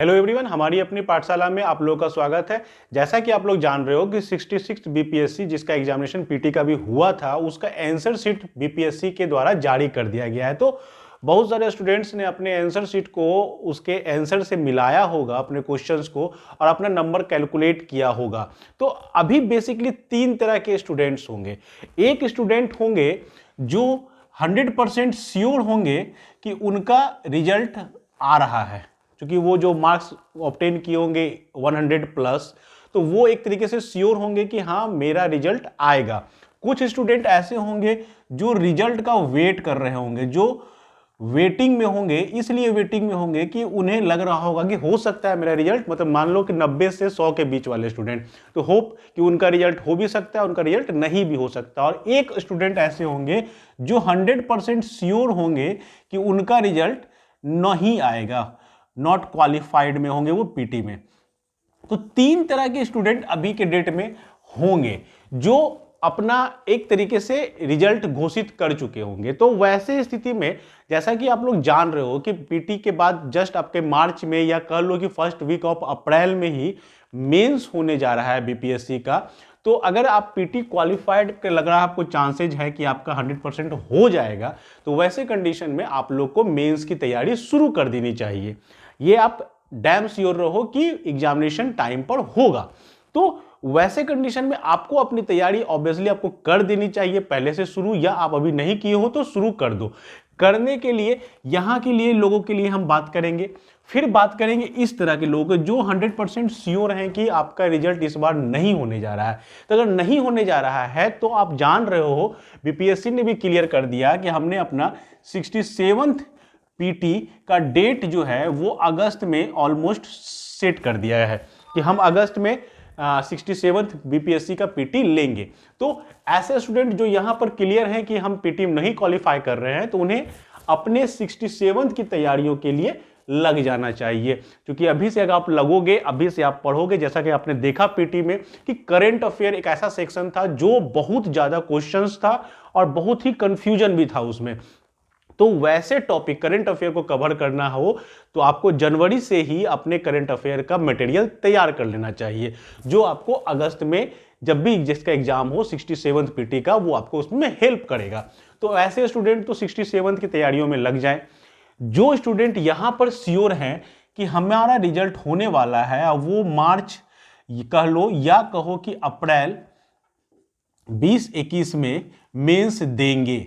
Hello everyone, हमारी अपनी पाठशाला में आप लोगों का स्वागत है। जैसा कि आप लोग जान रहे हो कि 66 बीपीएससी जिसका एग्जामिनेशन पीटी का भी हुआ था, उसका आंसर शीट बीपीएससी के द्वारा जारी कर दिया गया है। तो बहुत सारे स्टूडेंट्स ने अपने आंसर शीट को उसके आंसर से मिलाया होगा, अपने क्वेश्चंस को, और अपना नंबर कैलकुलेट किया होगा। तो अभी बेसिकली तीन तरह के स्टूडेंट्स होंगे। एक स्टूडेंट होंगे जो 100% श्योर होंगे कि उनका रिजल्ट आ रहा है, क्योंकि वो जो मार्क्स ऑब्टेन किए होंगे 100 प्लस, तो वो एक तरीके से श्योर होंगे कि हाँ मेरा रिजल्ट आएगा। कुछ स्टूडेंट ऐसे होंगे जो रिजल्ट का वेट कर रहे होंगे, जो वेटिंग में होंगे। इसलिए वेटिंग में होंगे कि उन्हें लग रहा होगा कि हो सकता है मेरा रिजल्ट, मतलब मान लो कि 90 से 100 के बीच वाले स्टूडेंट, तो होप कि उनका रिजल्ट हो भी सकता है, उनका रिजल्ट नहीं भी हो सकता। और एक स्टूडेंट ऐसे होंगे जो 100% श्योर होंगे कि उनका रिजल्ट नहीं आएगा, नॉट क्वालिफाइड में होंगे वो पीटी में। तो तीन तरह के स्टूडेंट अभी के डेट में होंगे जो अपना एक तरीके से रिजल्ट घोषित कर चुके होंगे। तो वैसे स्थिति में जैसा कि आप लोग जान रहे हो कि पीटी के बाद जस्ट आपके मार्च में, या कह लो कि फर्स्ट वीक ऑफ अप्रैल में ही मेंस होने जा रहा है बीपीएससी का। तो अगर आप पीटी क्वालिफाइड के लग रहा है, आपको चांसेज है कि आपका 100% हो जाएगा, तो वैसे कंडीशन में आप लोग को मेंस की तैयारी शुरू कर देनी चाहिए। ये आप डैम श्योर रहो कि एग्जामिनेशन टाइम पर होगा। तो वैसे कंडीशन में आपको अपनी तैयारी ऑब्वियसली आपको कर देनी चाहिए पहले से शुरू, या आप अभी नहीं किए हो तो शुरू कर दो। करने के लिए यहां के लिए लोगों के लिए हम बात करेंगे। फिर बात करेंगे इस तरह के लोग जो 100% श्योर हैं कि आपका रिजल्ट इस बार नहीं होने जा रहा है। तो अगर नहीं होने जा रहा है तो आप जान रहे हो बीपीएससी ने भी क्लियर कर दिया कि हमने अपना 67th पीटी का डेट जो है वो अगस्त में ऑलमोस्ट सेट कर दिया है कि हम अगस्त में 67th बीपीएससी का पीटी लेंगे। तो ऐसे स्टूडेंट जो यहां पर क्लियर हैं कि हम पीटी में नहीं क्वालिफाई कर रहे हैं, तो उन्हें अपने 67th की तैयारियों के लिए लग जाना चाहिए। क्योंकि अभी से अगर आप लगोगे, अभी से आप पढ़ोगे, जैसा कि आपने देखा पीटी में कि करंट अफेयर एक ऐसा सेक्शन था जो बहुत ज्यादा क्वेश्चंस था और बहुत ही कंफ्यूजन भी था उसमें। तो वैसे टॉपिक करंट अफेयर को कवर करना हो तो आपको जनवरी से ही अपने करंट अफेयर का मटेरियल तैयार कर लेना चाहिए, जो आपको अगस्त में जब भी जिसका एग्जाम हो 67th पीटी का, वो आपको उसमें हेल्प करेगा। तो ऐसे स्टूडेंट तो 67th की तैयारियों में लग जाएं। जो स्टूडेंट यहां पर श्योर हैं कि हमारा रिजल्ट होने वाला है, वो मार्च कह लो या कहो कि अप्रैल 2021 में मेंस देंगे।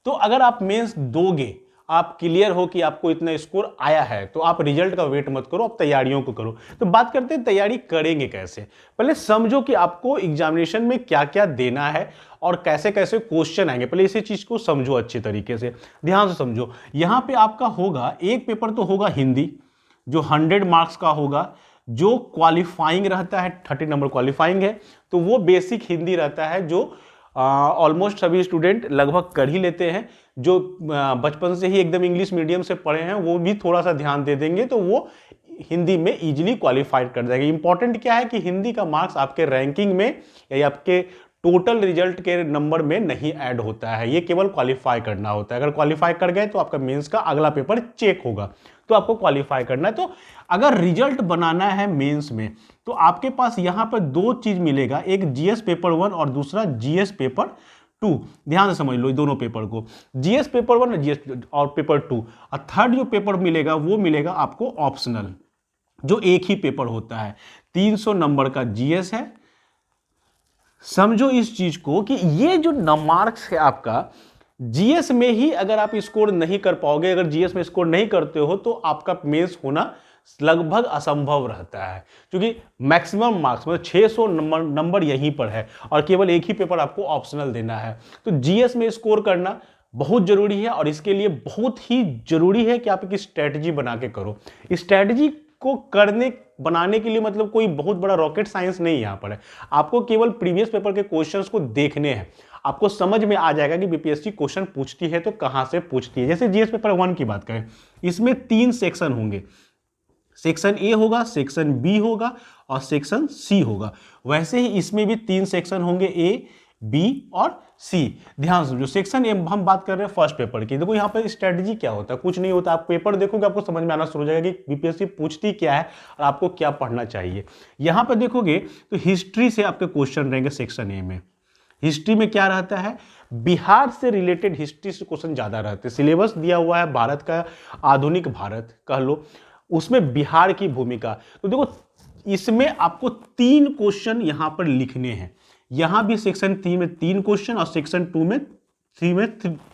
तो अगर आप मेंस दोगे, आप क्लियर हो कि आपको इतना स्कोर आया है, तो आप रिजल्ट का वेट मत करो, आप तैयारियों को करो। तो बात करते हैं तैयारी करेंगे कैसे। पहले समझो कि आपको एग्जामिनेशन में क्या क्या देना है और कैसे कैसे क्वेश्चन आएंगे। पहले इसी चीज को समझो अच्छे तरीके से, ध्यान से समझो। यहां पे आपका होगा एक पेपर तो होगा हिंदी, जो 100 मार्क्स का होगा, जो क्वालिफाइंग रहता है, 30 नंबर क्वालिफाइंग है। तो वो बेसिक हिंदी रहता है, जो ऑलमोस्ट सभी स्टूडेंट लगभग कर ही लेते हैं। जो बचपन से ही एकदम इंग्लिश मीडियम से पढ़े हैं वो भी थोड़ा सा ध्यान दे देंगे तो वो हिंदी में इजीली क्वालिफाइड कर जाएंगे। इंपॉर्टेंट क्या है कि हिंदी का मार्क्स आपके रैंकिंग में या आपके टोटल रिजल्ट के नंबर में नहीं ऐड होता है, ये केवल क्वालिफाई करना होता है। अगर क्वालिफाई कर गए तो आपका मेंस का अगला पेपर चेक होगा, तो आपको क्वालिफाई करना है। तो अगर रिजल्ट बनाना है मेंस में, तो आपके पास यहां पर दो चीज मिलेगा, एक जीएस पेपर 1 और दूसरा जीएस पेपर 2। ध्यान से समझ लो दोनों पेपर को, जीएस पेपर 1 और जीएस और पेपर 2। और थर्ड जो पेपर मिलेगा वो मिलेगा आपको ऑप्शनल, जो एक ही पेपर होता है। 300 नंबर का जीएस है। समझो इस चीज को कि ये जो मार्क्स है आपका जीएस में ही, अगर आप स्कोर नहीं कर पाओगे, अगर जीएस में स्कोर नहीं करते हो, तो आपका मेंस होना लगभग असंभव रहता है। क्योंकि मैक्सिमम मार्क्स मतलब 600 नंबर यहीं पर है और केवल एक ही पेपर आपको ऑप्शनल देना है। तो जीएस में स्कोर करना बहुत जरूरी है, और इसके लिए बहुत ही जरूरी है कि आप एक स्ट्रेटजी बना के करो। स्ट्रेटजी को बनाने के लिए मतलब कोई बहुत बड़ा रॉकेट साइंस नहीं यहां पर है। आपको केवल प्रीवियस पेपर के क्वेश्चंस को देखने हैं, आपको समझ में आ जाएगा कि बीपीएससी क्वेश्चन पूछती है तो कहां से पूछती है। जैसे जीएस पेपर 1 की बात करें, इसमें 3 सेक्शन होंगे, सेक्शन ए होगा, सेक्शन बी होगा और सेक्शन सी होगा। वैसे ही इसमें भी 3 सेक्शन होंगे, ए बी और सी। ध्यान समझो, सेक्शन ए हम बात कर रहे हैं फर्स्ट पेपर की। देखो यहाँ पे स्ट्रेटजी क्या होता है, कुछ नहीं होता। आप पेपर देखोगे आपको समझ में आना शुरू हो जाएगा कि बीपीएससी पूछती क्या है और आपको क्या पढ़ना चाहिए। यहाँ पे देखोगे तो हिस्ट्री से आपके क्वेश्चन रहेंगे सेक्शन ए में। हिस्ट्री में क्या रहता है, बिहार से रिलेटेड हिस्ट्री से क्वेश्चन ज्यादा रहते हैं। सिलेबस दिया हुआ है भारत का, आधुनिक भारत कह लो, उसमें बिहार की भूमिका। तो देखो इसमें आपको 3 क्वेश्चन यहां पर लिखने हैं। यहां भी सेक्शन 3 में 3 क्वेश्चन और सेक्शन 2 में 3 में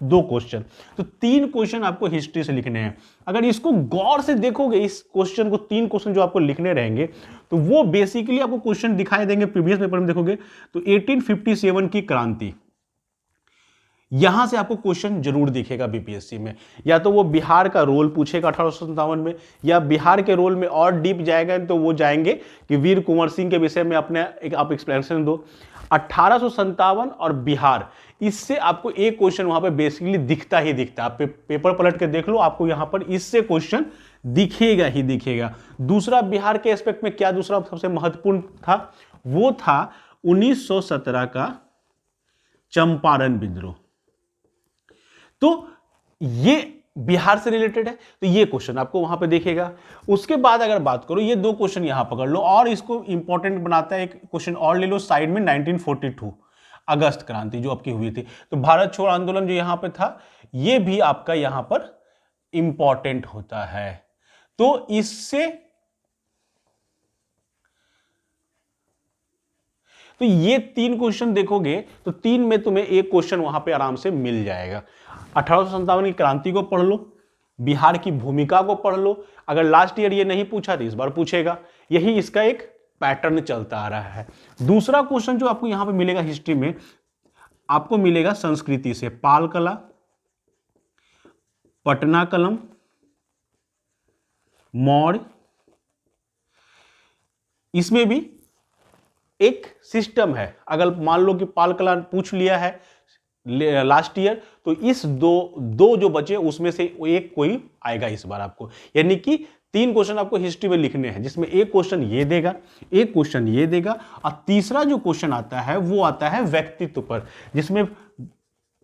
2 क्वेश्चन। तो 3 क्वेश्चन आपको हिस्ट्री से लिखने हैं। अगर इसको गौर से देखोगे, इस क्वेश्चन को, 3 क्वेश्चन जो आपको लिखने रहेंगे, तो वो बेसिकली आपको क्वेश्चन दिखाई देंगे। प्रीवियस पेपर में देखोगे तो 1857 की क्रांति, यहां से आपको क्वेश्चन जरूर दिखेगा बीपीएससी में। या तो वो बिहार का रोल पूछेगा 1857 में, या बिहार के रोल में और डीप जाएगा तो वो जाएंगे कि वीर कुंवर सिंह के विषय में अपने एक आप एक्सप्लेनेशन दो। 1857 और बिहार, इससे आपको एक क्वेश्चन वहां पे बेसिकली दिखता ही दिखता है। आप पेपर पलट के देख लो, आपको यहां पर इससे क्वेश्चन दिखेगा ही दिखेगा। दूसरा, बिहार के एस्पेक्ट में क्या दूसरा सबसे महत्वपूर्ण था, वो था 1917 का चंपारण विद्रोह। तो ये बिहार से रिलेटेड है, तो ये क्वेश्चन आपको वहां पे देखेगा। उसके बाद अगर बात करो, ये 2 क्वेश्चन यहां पकड़ लो, और इसको इंपॉर्टेंट बनाता है एक क्वेश्चन और ले लो साइड में, 1942 अगस्त क्रांति जो आपकी हुई थी। तो भारत छोड़ आंदोलन जो यहां पे था, ये भी आपका यहां पर इंपॉर्टेंट होता है। तो इससे तो ये 3 क्वेश्चन देखोगे तो 3 में तुम्हें एक क्वेश्चन वहां पे आराम से मिल जाएगा। 1857 की क्रांति को पढ़ लो, बिहार की भूमिका को पढ़ लो। अगर लास्ट ईयर ये नहीं पूछा तो इस बार पूछेगा। यही इसका एक पैटर्न चलता आ रहा है। दूसरा क्वेश्चन जो आपको यहां पे मिलेगा हिस्ट्री में, आपको मिलेगा संस्कृति से, पाल कला, पटना कलम, मौर्य। इसमें भी एक सिस्टम है। अगर मान लो कि पाल कला पूछ लिया है लास्ट ईयर, तो इस दो जो बचे उसमें से एक कोई आएगा इस बार आपको। यानी कि 3 क्वेश्चन आपको हिस्ट्री में लिखने हैं, जिसमें एक क्वेश्चन ये देगा, एक क्वेश्चन ये देगा, और तीसरा जो क्वेश्चन आता है वो आता है व्यक्तित्व पर, जिसमें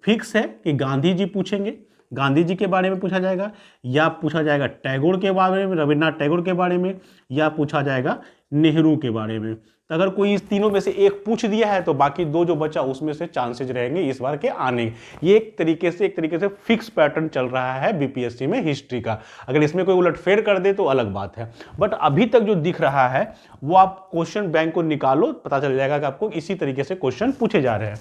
फिक्स है कि गांधी जी पूछेंगे, गांधी जी के बारे में पूछा जाएगा, या पूछा जाएगा टैगोर के बारे में, रविन्द्रनाथ टैगोर के बारे में, या पूछा जाएगा नेहरू के बारे में। तो अगर कोई इस तीनों में से एक पूछ दिया है तो बाकी 2 जो बचा उसमें से चांसेस रहेंगे इस बार के आने। ये एक तरीके से फिक्स पैटर्न चल रहा है बीपीएससी में हिस्ट्री का। अगर इसमें कोई उलटफेर कर दे तो अलग बात है, बट अभी तक जो दिख रहा है वो आप क्वेश्चन बैंक को निकालो, पता चल जाएगा कि आपको इसी तरीके से क्वेश्चन पूछे जा रहे हैं।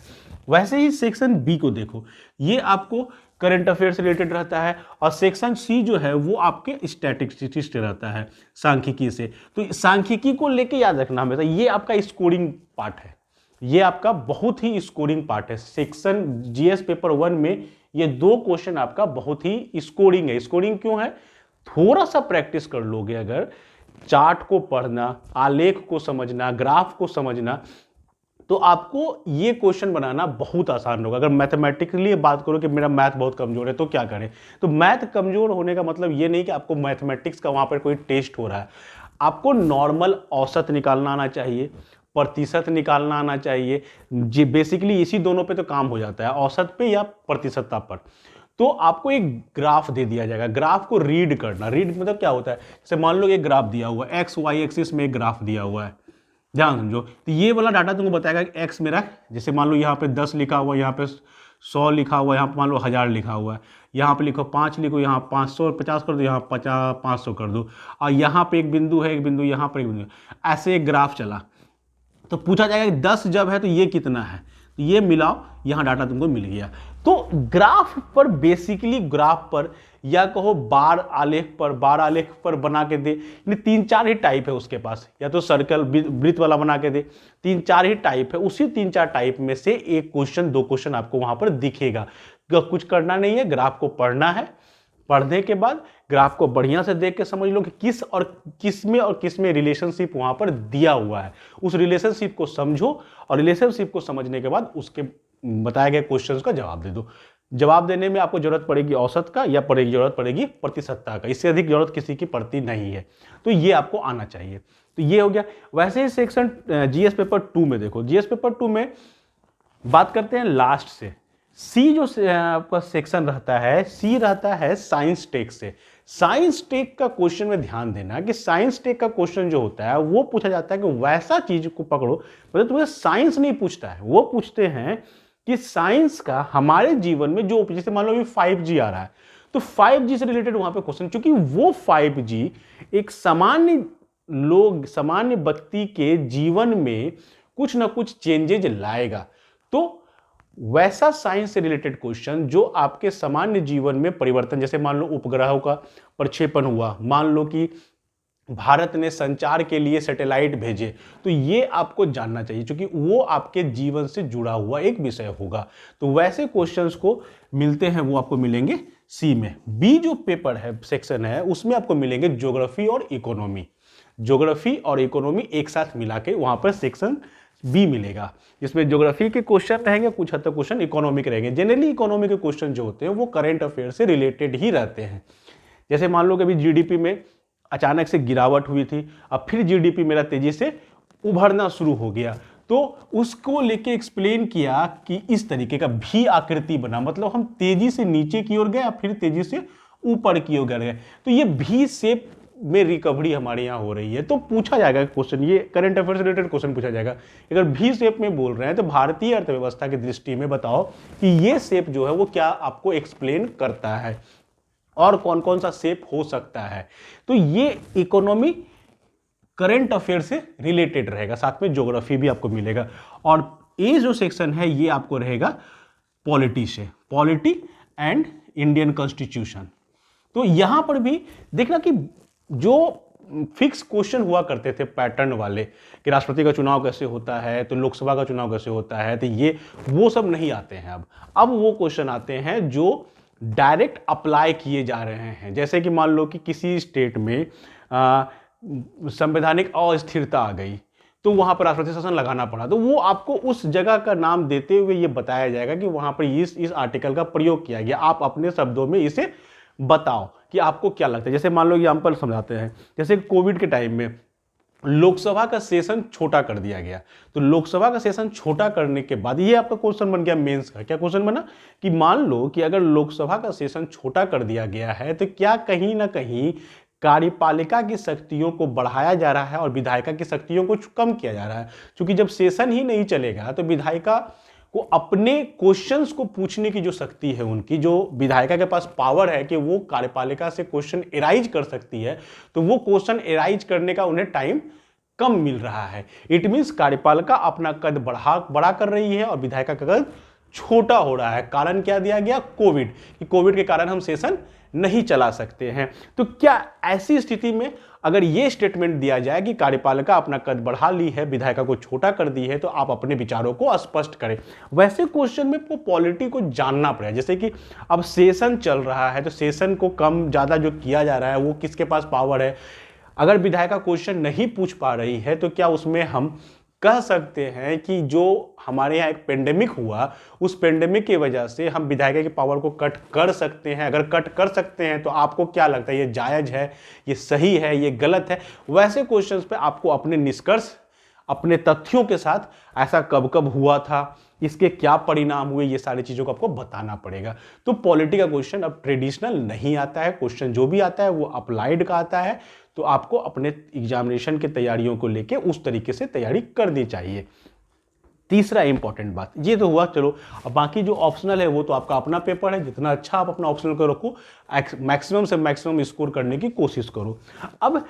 वैसे ही सेक्शन बी को देखो, ये आपको करंट अफेयर से रिलेटेड रहता है, और सेक्शन सी जो है वो आपके स्टैटिस्टिक्स से रहता है, सांख्यिकी से। तो सांख्यिकी को लेके याद रखना हमेशा, ये आपका स्कोरिंग पार्ट है, ये आपका बहुत ही स्कोरिंग पार्ट है। सेक्शन जीएस पेपर 1 में ये 2 क्वेश्चन आपका बहुत ही स्कोरिंग है। स्कोरिंग क्यों है, थोड़ा सा प्रैक्टिस कर लोगे अगर, चार्ट को पढ़ना, आलेख को समझना, ग्राफ को समझना, तो आपको ये क्वेश्चन बनाना बहुत आसान होगा। अगर मैथमेटिकली बात करो कि मेरा मैथ बहुत कमजोर है तो क्या करें, तो मैथ कमजोर होने का मतलब ये नहीं कि आपको मैथमेटिक्स का वहां पर कोई टेस्ट हो रहा है। आपको नॉर्मल औसत निकालना आना चाहिए, प्रतिशत निकालना आना चाहिए। जी बेसिकली इसी दोनों पे तो काम हो जाता है, औसत पे या प्रतिशतता पर। तो आपको एक ग्राफ दे दिया जाएगा, ग्राफ को रीड करना। रीड मतलब क्या होता है, जैसे मान लो एक ग्राफ दिया हुआ है, एक्स वाई एक्सिस में एक ग्राफ दिया हुआ है, ध्यान समझो। तो ये वाला डाटा तुमको बताएगा कि एक्स मेरा, जैसे मान लो यहाँ पे 10 लिखा हुआ, यहाँ पे 100 लिखा हुआ, यहाँ पे मान लो 1000 लिखा हुआ है, यहाँ पे लिखो 5 लिखो, यहाँ 550 कर दो, यहाँ 500 कर दो, और यहाँ पे एक बिंदु है, एक बिंदु यहाँ पर, एक बिंदु, ऐसे एक ग्राफ चला। तो पूछा जाएगा कि 10 जब है तो ये कितना है, तो ये मिलाओ, यहाँ डाटा तुमको मिल गया। तो ग्राफ पर बेसिकली, ग्राफ पर या कहो बार आलेख पर बना के दे, 3-4 ही टाइप है उसके पास, या तो सर्कल वृत्त वाला बना के दे, 3-4 ही टाइप है। उसी 3-4 टाइप में से एक क्वेश्चन 2 क्वेश्चन आपको वहां पर दिखेगा। कुछ करना नहीं है, ग्राफ को पढ़ना है, पढ़ने के बाद ग्राफ को बढ़िया से देख के समझ लो कि किस में रिलेशनशिप वहां पर दिया हुआ है। उस रिलेशनशिप को समझो, और रिलेशनशिप को समझने के बाद उसके बताए गए क्वेश्चंस का जवाब दे दो। जवाब देने में आपको जरूरत पड़ेगी औसत का, या जरूरत पड़ेगी प्रतिशतता का, इससे अधिक जरूरत किसी की पड़ती नहीं है। तो ये आपको आना चाहिए। तो ये हो गया। वैसे ही सेक्शन जीएस पेपर 2 में देखो, जीएस पेपर 2 में बात करते हैं लास्ट से। सी जो आपका सेक्शन रहता है, सी रहता है साइंस टेक से। साइंस टेक का क्वेश्चन में ध्यान देना कि साइंस टेक का क्वेश्चन जो होता है वो पूछा जाता है कि वैसा चीज को पकड़ो, मतलब तुम्हें साइंस नहीं पूछता है, वो पूछते हैं कि साइंस का हमारे जीवन में जो, जैसे मान लो अभी 5G आ रहा है, तो 5G से रिलेटेड वहां पे क्वेश्चन, क्योंकि वो 5G एक सामान्य लोग, सामान्य व्यक्ति के जीवन में कुछ ना कुछ चेंजेज लाएगा। तो वैसा साइंस से रिलेटेड क्वेश्चन जो आपके सामान्य जीवन में परिवर्तन, जैसे मान लो उपग्रहों का प्रक्षेपण हुआ, मान लो कि भारत ने संचार के लिए सैटेलाइट भेजे, तो ये आपको जानना चाहिए क्योंकि वो आपके जीवन से जुड़ा हुआ एक विषय होगा। तो वैसे क्वेश्चंस को मिलते हैं, वो आपको मिलेंगे सी में। बी जो पेपर है, सेक्शन है, उसमें आपको मिलेंगे ज्योग्राफी और इकोनॉमी। ज्योग्राफी और इकोनॉमी एक साथ मिला के वहां पर सेक्शन बी मिलेगा, जिसमें ज्योग्राफी के क्वेश्चन रहेंगे, कुछ हद तक क्वेश्चन इकोनॉमी के रहेंगे। जनरली इकोनॉमी के क्वेश्चन जो होते हैं वो करंट अफेयर से रिलेटेड ही रहते हैं। जैसे मान लो कि अभी जीडीपी में अचानक से गिरावट हुई थी, अब फिर जीडीपी मेरा तेजी से उभरना शुरू हो गया, तो उसको लेके एक्सप्लेन किया कि इस तरीके का भी आकृति बना, मतलब हम तेजी से नीचे की ओर गए फिर तेजी से ऊपर की ओर गए, तो ये भी शेप में रिकवरी हमारे यहाँ हो रही है। तो पूछा जाएगा क्वेश्चन, ये करंट अफेयर से रिलेटेड क्वेश्चन पूछा जाएगा। अगर भी शेप में बोल रहे हैं तो भारतीय अर्थव्यवस्था की दृष्टि में बताओ कि ये शेप जो है वो क्या आपको एक्सप्लेन करता है और कौन कौन सा शेप हो सकता है। तो ये इकोनॉमी करंट अफेयर से रिलेटेड रहेगा, साथ में ज्योग्राफी भी आपको मिलेगा। और ए जो सेक्शन है ये आपको रहेगा पॉलिटी से, पॉलिटी एंड इंडियन कॉन्स्टिट्यूशन। तो यहां पर भी देखना कि जो फिक्स क्वेश्चन हुआ करते थे पैटर्न वाले कि राष्ट्रपति का चुनाव कैसे होता है, तो लोकसभा का चुनाव कैसे होता है, तो ये वो सब नहीं आते हैं। अब वो क्वेश्चन आते हैं जो डायरेक्ट अप्लाई किए जा रहे हैं। जैसे कि मान लो कि किसी स्टेट में संवैधानिक अस्थिरता आ गई, तो वहां पर राष्ट्रपति शासन लगाना पड़ा, तो वो आपको उस जगह का नाम देते हुए ये बताया जाएगा कि वहां पर इस आर्टिकल का प्रयोग किया गया, आप अपने शब्दों में इसे बताओ कि आपको क्या लगता है। जैसे मान लो एग्जांपल समझाते हैं, जैसे कोविड के टाइम में लोकसभा का सेशन छोटा कर दिया गया, तो लोकसभा का सेशन छोटा करने के बाद ये आपका क्वेश्चन बन गया मेंस का। क्या क्वेश्चन बना कि मान लो कि अगर लोकसभा का सेशन छोटा कर दिया गया है तो क्या कहीं ना कहीं कार्यपालिका की शक्तियों को बढ़ाया जा रहा है और विधायिका की शक्तियों को कम किया जा रहा है। क्योंकि जब सेशन ही नहीं चलेगा तो विधायिका को अपने क्वेश्चंस को पूछने की जो शक्ति है, उनकी जो विधायिका के पास पावर है कि वो कार्यपालिका से क्वेश्चन एराइज कर सकती है, तो वो क्वेश्चन एराइज करने का उन्हें टाइम कम मिल रहा है। इट मींस कार्यपालिका अपना कद बड़ा कर रही है और विधायिका का कद छोटा हो रहा है। कारण क्या दिया गया? कोविड, कि कोविड के कारण हम सेशन नहीं चला सकते हैं। तो क्या ऐसी स्थिति में अगर ये स्टेटमेंट दिया जाए कि कार्यपालिका अपना कद बढ़ा ली है, विधायिका को छोटा कर दी है, तो आप अपने विचारों को स्पष्ट करें, वैसे क्वेश्चन में पॉलिटी को जानना पड़ेगा। जैसे कि अब सेशन चल रहा है तो सेशन को कम ज्यादा जो किया जा रहा है वो किसके पास पावर है। अगर विधायिका क्वेश्चन नहीं पूछ पा रही है तो क्या उसमें हम कह सकते हैं कि जो हमारे यहाँ एक पेंडेमिक हुआ, उस पेंडेमिक की वजह से हम विधायिका की पावर को कट कर सकते हैं? अगर कट कर सकते हैं तो आपको क्या लगता है, ये जायज है, ये सही है, ये गलत है? वैसे क्वेश्चंस पे आपको अपने निष्कर्ष, अपने तथ्यों के साथ, ऐसा कब कब हुआ था, इसके क्या परिणाम हुए, ये सारी चीजों को आपको बताना पड़ेगा। तो पॉलिटी का क्वेश्चन अब ट्रेडिशनल नहीं आता है, क्वेश्चन जो भी आता है वो अप्लाइड का आता है। तो आपको अपने एग्जामिनेशन की तैयारियों को लेके उस तरीके से तैयारी करनी चाहिए। तीसरा इंपॉर्टेंट बात ये तो हुआ, चलो अब बाकी जो ऑप्शनल है वो तो आपका अपना पेपर है, जितना अच्छा आप अपना ऑप्शनल को रखो, मैक्सिमम से मैक्सिमम स्कोर करने की कोशिश करो। अब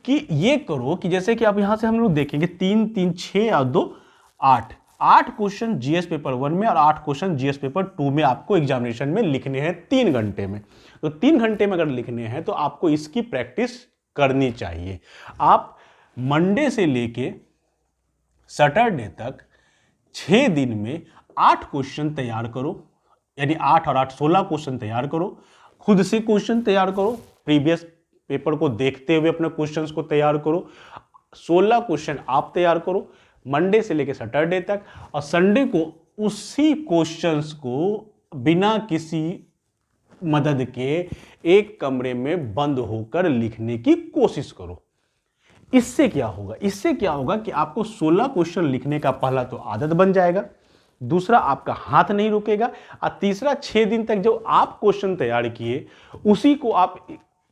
कि ये करो कि जैसे कि आप यहां से हम लोग देखेंगे 3 3 6 और 2 8 क्वेश्चन जीएस पेपर 1 में और 8 क्वेश्चन जीएस पेपर 2 में आपको एग्जामिनेशन में लिखने हैं 3 घंटे में। तो 3 घंटे में अगर लिखने हैं तो आपको इसकी प्रैक्टिस करनी चाहिए। आप मंडे से लेके सैटरडे तक 6 दिन में 8 क्वेश्चन तैयार करो, यानी 8 और 8 16 क्वेश्चन तैयार करो। खुद से क्वेश्चन तैयार करो, प्रीवियस पेपर को देखते हुए अपने क्वेश्चंस को तैयार करो। 16 क्वेश्चन आप तैयार करो मंडे से लेकर सैटरडे तक, और संडे को उसी क्वेश्चंस को बिना किसी मदद के एक कमरे में बंद होकर लिखने की कोशिश करो। इससे क्या होगा कि आपको 16 क्वेश्चन लिखने का पहला तो आदत बन जाएगा, दूसरा आपका हाथ नहीं रुकेगा, और तीसरा 6 दिन तक जो आप क्वेश्चन तैयार किए उसी को आप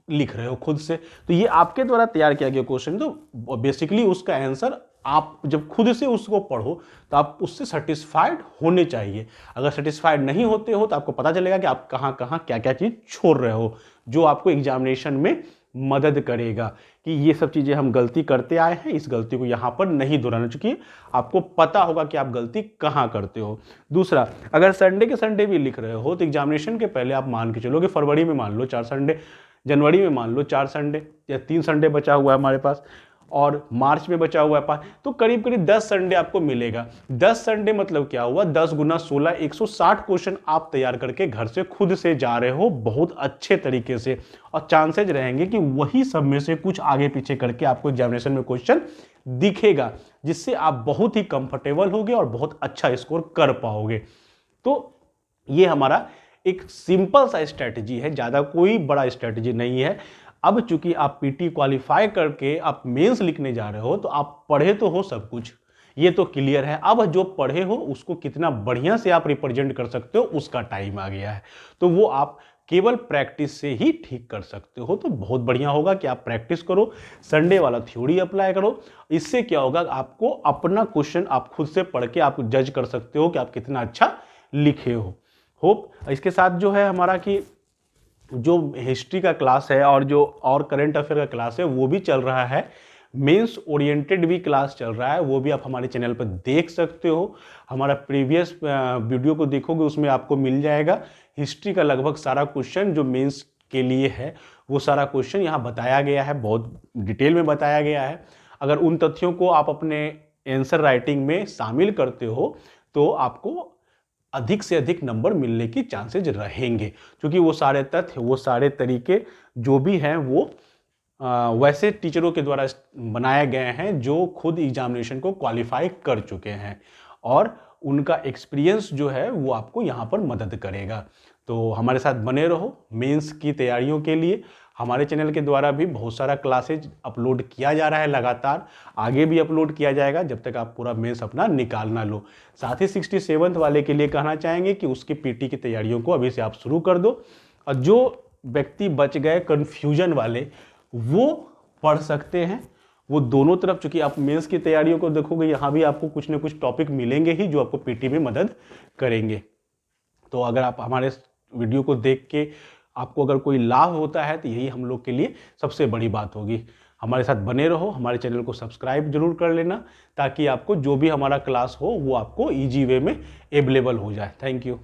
लिख रहे हो खुद से। तो ये आपके द्वारा तैयार किया गया क्वेश्चन, तो बेसिकली उसका आंसर आप जब खुद से उसको पढ़ो तो आप उससे सेटिस्फाइड होने चाहिए। अगर सेटिस्फाइड नहीं होते हो तो आपको पता चलेगा कि आप कहाँ कहाँ क्या क्या चीज़ छोड़ रहे हो, जो आपको एग्जामिनेशन में मदद करेगा कि ये सब चीज़ें हम गलती करते आए हैं, इस गलती को यहाँ पर नहीं दोहराना, चूंकि आपको पता होगा कि आप गलती कहाँ करते हो। दूसरा, अगर संडे के संडे भी लिख रहे हो तो एग्जामिनेशन के पहले आप मान के चलो कि फरवरी में मान लो 4 संडे, जनवरी में मान लो 4 संडे या 3 संडे बचा हुआ है हमारे पास, और मार्च में बचा हुआ है 5, तो करीब करीब 10 संडे आपको मिलेगा। 10 संडे मतलब क्या हुआ, 10 गुना 16, 160 क्वेश्चन आप तैयार करके घर से खुद से जा रहे हो बहुत अच्छे तरीके से, और चांसेज रहेंगे कि वही सब में से कुछ आगे पीछे करके आपको एग्जामिनेशन में क्वेश्चन दिखेगा, जिससे आप बहुत ही कंफर्टेबल होगे और बहुत अच्छा स्कोर कर पाओगे। तो ये हमारा एक सिंपल सा स्ट्रैटेजी है, ज़्यादा कोई बड़ा स्ट्रैटेजी नहीं है। अब चूंकि आप पीटी क्वालिफाई करके आप मेंस लिखने जा रहे हो तो आप पढ़े तो हो सब कुछ, ये तो क्लियर है। अब जो पढ़े हो उसको कितना बढ़िया से आप रिप्रेजेंट कर सकते हो उसका टाइम आ गया है, तो वो आप केवल प्रैक्टिस से ही ठीक कर सकते हो। तो बहुत बढ़िया होगा कि आप प्रैक्टिस करो, संडे वाला थ्योरी अप्लाई करो। इससे क्या होगा, आपको अपना क्वेश्चन आप खुद से पढ़ के आप जज कर सकते हो कि आप कितना अच्छा लिखे हो। होप इसके साथ जो है हमारा कि जो हिस्ट्री का क्लास है और करंट अफेयर का क्लास है वो भी चल रहा है, मेंस ओरिएंटेड भी क्लास चल रहा है, वो भी आप हमारे चैनल पर देख सकते हो। हमारा प्रीवियस वीडियो को देखोगे उसमें आपको मिल जाएगा हिस्ट्री का लगभग सारा क्वेश्चन जो मेंस के लिए है, वो सारा क्वेश्चन यहाँ बताया गया है, बहुत डिटेल में बताया गया है। अगर उन तथ्यों को आप अपने आंसर राइटिंग में शामिल करते हो तो आपको अधिक से अधिक नंबर मिलने की चांसेज रहेंगे, क्योंकि वो सारे तथ्य, वो सारे तरीके जो भी हैं वो वैसे टीचरों के द्वारा बनाए गए हैं जो खुद एग्जामिनेशन को क्वालिफाई कर चुके हैं, और उनका एक्सपीरियंस जो है वो आपको यहाँ पर मदद करेगा। तो हमारे साथ बने रहो मेंस की तैयारियों के लिए। हमारे चैनल के द्वारा भी बहुत सारा क्लासेज अपलोड किया जा रहा है, लगातार आगे भी अपलोड किया जाएगा जब तक आप पूरा मेंस अपना निकाल ना लो। साथ ही 67th वाले के लिए कहना चाहेंगे कि उसकी पीटी की तैयारियों को अभी से आप शुरू कर दो, और जो व्यक्ति बच गए कन्फ्यूजन वाले वो पढ़ सकते हैं, वो दोनों तरफ, चूंकि आप मेंस की तैयारियों को देखोगे यहाँ भी आपको कुछ ना कुछ टॉपिक मिलेंगे ही जो आपको पीटी में मदद करेंगे। तो अगर आप हमारे वीडियो को देख के आपको अगर कोई लाभ होता है तो यही हम लोग के लिए सबसे बड़ी बात होगी। हमारे साथ बने रहो, हमारे चैनल को सब्सक्राइब जरूर कर लेना, ताकि आपको जो भी हमारा क्लास हो वो आपको ईजी वे में अवेलेबल हो जाए। Thank you.